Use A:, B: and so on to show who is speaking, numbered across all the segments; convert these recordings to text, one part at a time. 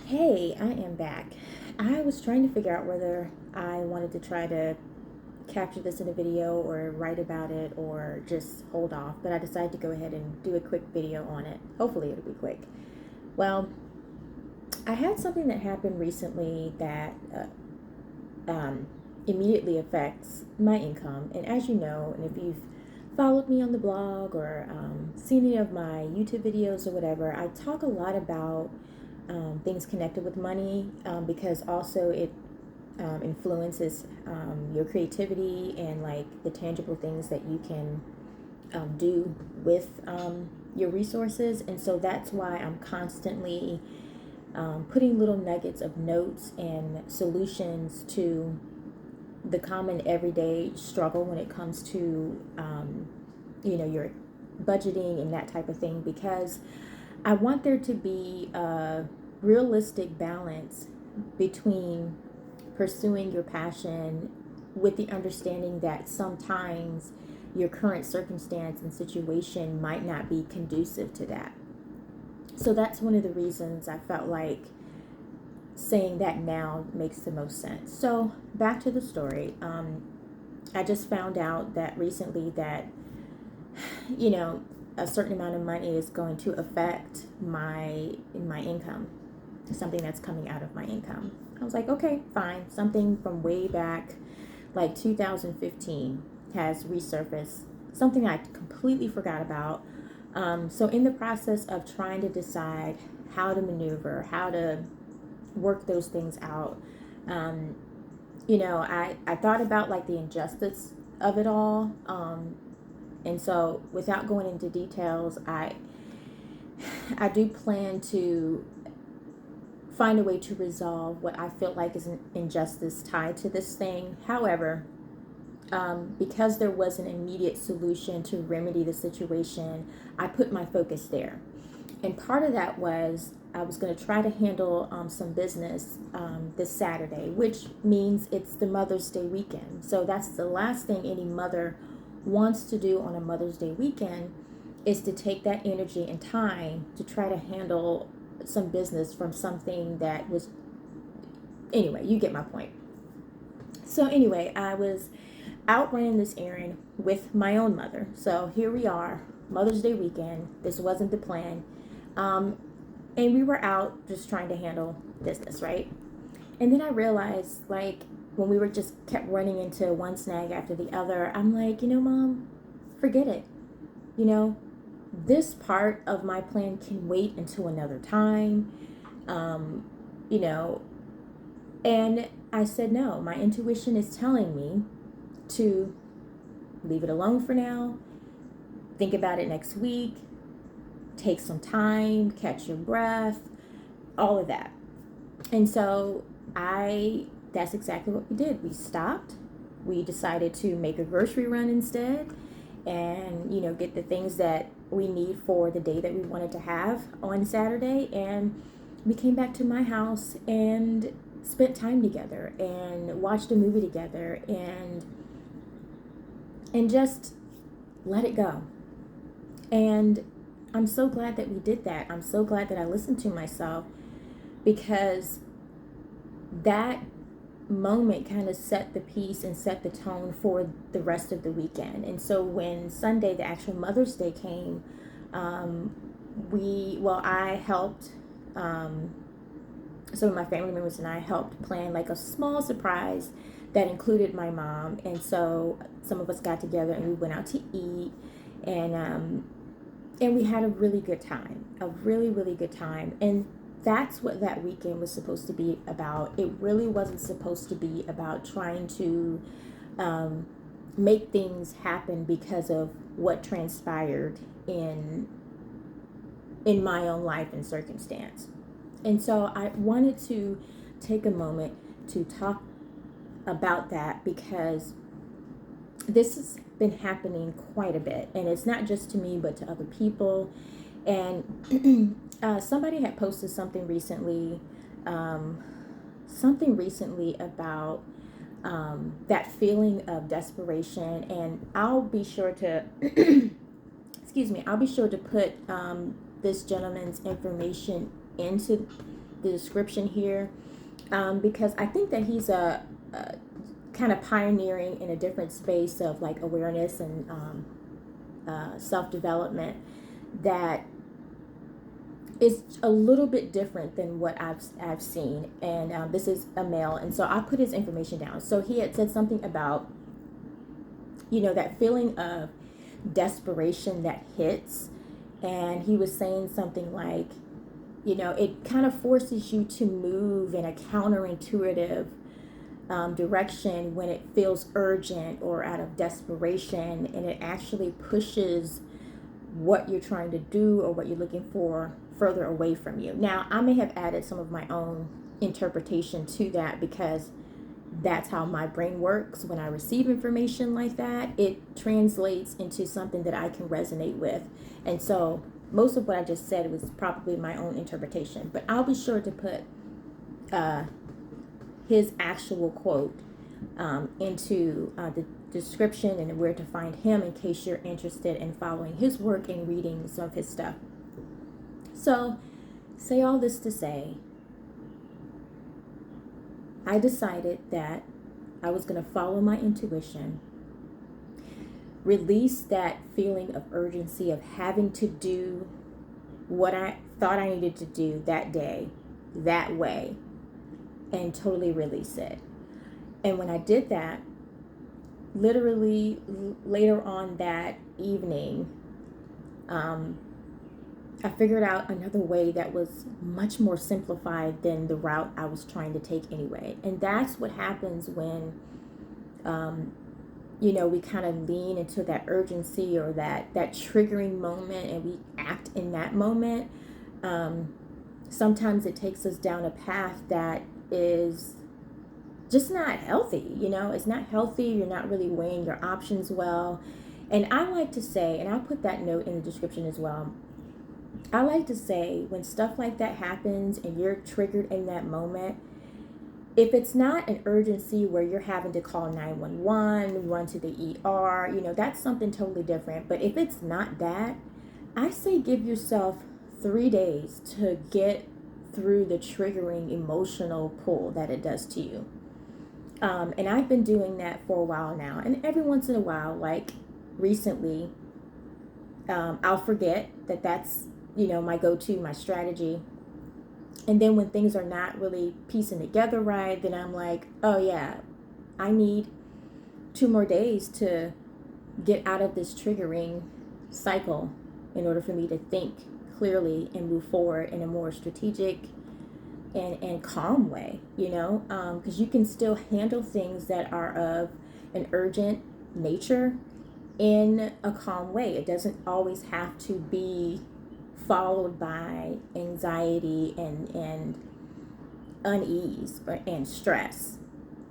A: Hey, I am back. I was trying to figure out whether I wanted to try to capture this in a video or write about it or just hold off, but I decided to go ahead and do a quick video on it. Hopefully, it'll be quick. Well, I had something that happened recently that immediately affects my income. And as you know, and if you've followed me on the blog or seen any of my YouTube videos or whatever, I talk a lot about things connected with money because also it influences your creativity and like the tangible things that you can do with your resources. And so that's why I'm constantly putting little nuggets of notes and solutions to the common everyday struggle when it comes to your budgeting and that type of thing, because I want there to be a realistic balance between pursuing your passion with the understanding that sometimes your current circumstance and situation might not be conducive to that. So that's one of the reasons I felt like saying that now makes the most sense. So back to the story. I just found out that recently that, a certain amount of money is going to affect my income, something that's coming out of my income. I was like, okay, fine. Something from way back, like 2015, has resurfaced, something I completely forgot about. So in the process of trying to decide how to maneuver, how to work those things out, I thought about like the injustice of it all. And so without going into details, I do plan to find a way to resolve what I feel like is an injustice tied to this thing. However, because there was an immediate solution to remedy the situation, I put my focus there. And part of that was I was going to try to handle some business this Saturday, which means it's the Mother's Day weekend. So that's the last thing any mother wants to do on a Mother's Day weekend, is to take that energy and time to try to handle some business from something that was, anyway, you get my point. So anyway, I was out running this errand with my own mother. So here we are, Mother's Day weekend. This wasn't the plan. And we were out just trying to handle business, right? And then I realized, like, when we were just kept running into one snag after the other, I'm like, Mom, forget it. This part of my plan can wait until another time. And I said, no, my intuition is telling me to leave it alone for now. Think about it next week. Take some time, catch your breath, all of that. And so that's exactly what we did. We stopped. We decided to make a grocery run instead and, get the things that we need for the day that we wanted to have on Saturday. And we came back to my house and spent time together and watched a movie together and just let it go. And I'm so glad that we did that. I'm so glad that I listened to myself, because that moment kind of set the piece and set the tone for the rest of the weekend. And so when Sunday, the actual Mother's Day came, I helped, some of my family members and I helped plan like a small surprise that included my mom. And so some of us got together and we went out to eat, and we had a really good time, a really, really good time. And that's what that weekend was supposed to be about. It really wasn't supposed to be about trying to make things happen because of what transpired in my own life and circumstance. And so I wanted to take a moment to talk about that, because this has been happening quite a bit, and it's not just to me but to other people. And somebody had posted something recently about that feeling of desperation, and I'll be sure to I'll be sure to put this gentleman's information into the description here, because I think that he's a kind of pioneering in a different space of like awareness and self-development that is a little bit different than what I've seen. And this is a male, and so I put his information down. So he had said something about, that feeling of desperation that hits, and he was saying something like, it kind of forces you to move in a counterintuitive direction when it feels urgent or out of desperation, and it actually pushes what you're trying to do or what you're looking for further away from you. Now, I may have added some of my own interpretation to that because that's how my brain works. When I receive information like that, it translates into something that I can resonate with. And so most of what I just said was probably my own interpretation, but I'll be sure to put his actual quote into the description and where to find him in case you're interested in following his work and reading some of his stuff. So, say all this to say, I decided that I was going to follow my intuition, release that feeling of urgency of having to do what I thought I needed to do that day, that way, and totally release it. And when I did that, literally later on that evening, I figured out another way that was much more simplified than the route I was trying to take anyway. And that's what happens when, we kind of lean into that urgency or that triggering moment, and we act in that moment. Sometimes it takes us down a path that is just not healthy. It's not healthy. You're not really weighing your options well. And I like to say, and I'll put that note in the description as well, I like to say when stuff like that happens and you're triggered in that moment, if it's not an urgency where you're having to call 911, run to the ER, that's something totally different. But if it's not that, I say give yourself 3 days to get through the triggering emotional pull that it does to you. And I've been doing that for a while now. And every once in a while, like recently, I'll forget that that's, my go-to, my strategy. And then when things are not really piecing together right, then I'm like, oh yeah, I need 2 more days to get out of this triggering cycle in order for me to think clearly and move forward in a more strategic and calm way, because you can still handle things that are of an urgent nature in a calm way. It doesn't always have to be followed by anxiety and unease and stress.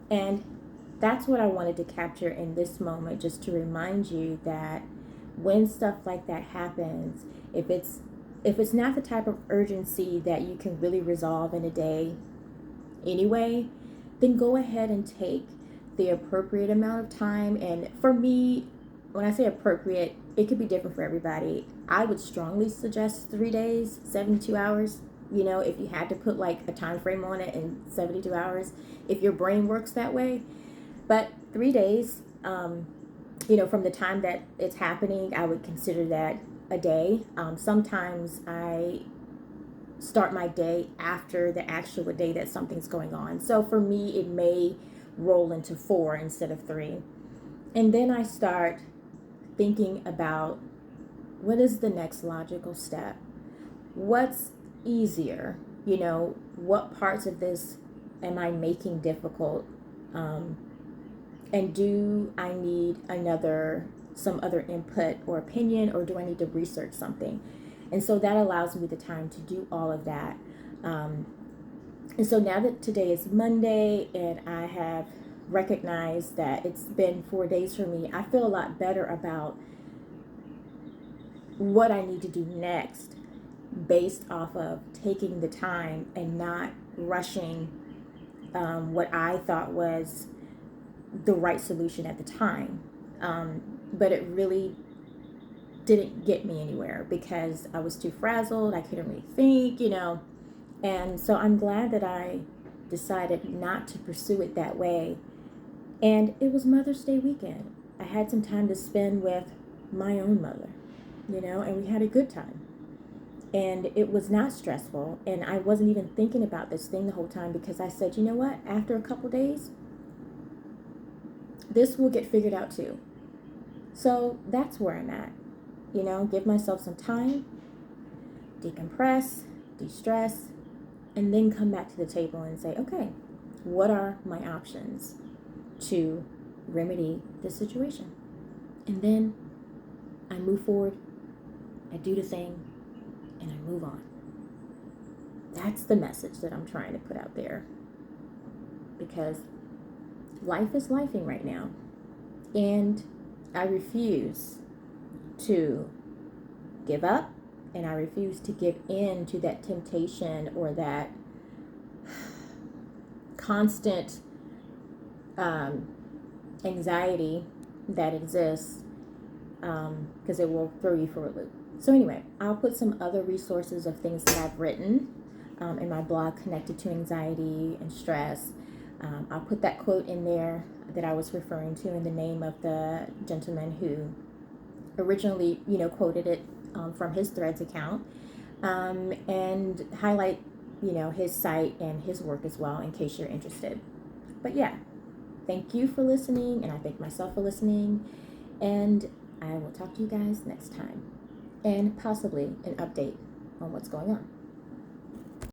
A: And that's what I wanted to capture in this moment, just to remind you that when stuff like that happens, if it's not the type of urgency that you can really resolve in a day anyway, then go ahead and take the appropriate amount of time. And for me, when I say appropriate, it could be different for everybody. I would strongly suggest 3 days, 72 hours. If you had to put like a time frame on it in 72 hours, if your brain works that way. But 3 days, from the time that it's happening, I would consider that a day. Sometimes I start my day after the actual day that something's going on. So for me, it may roll into 4 instead of 3. And then I start thinking about what is the next logical step? What's easier? What parts of this am I making difficult? And do I need some other input or opinion, or do I need to research something? And so that allows me the time to do all of that. And so now that today is Monday and I have recognized that it's been 4 days for me, I feel a lot better about what I need to do next based off of taking the time and not rushing what I thought was the right solution at the time. But it really didn't get me anywhere because I was too frazzled. I couldn't really think, And so I'm glad that I decided not to pursue it that way. And it was Mother's Day weekend. I had some time to spend with my own mother, and we had a good time. And it was not stressful. And I wasn't even thinking about this thing the whole time because I said, you know what? After a couple days, this will get figured out too. So that's where I'm at. Give myself some time, decompress, de stress, and then come back to the table and say, okay, what are my options to remedy this situation? And then I move forward, I do the thing, and I move on. That's the message that I'm trying to put out there, because life is lifing right now, and I refuse to give up, and I refuse to give in to that temptation or that constant anxiety that exists, because it will throw you for a loop. So anyway, I'll put some other resources of things that I've written in my blog connected to anxiety and stress. I'll put that quote in there that I was referring to, in the name of the gentleman who originally, quoted it from his Threads account, and highlight, his site and his work as well, in case you're interested. But yeah, thank you for listening, and I thank myself for listening, and I will talk to you guys next time, and possibly an update on what's going on.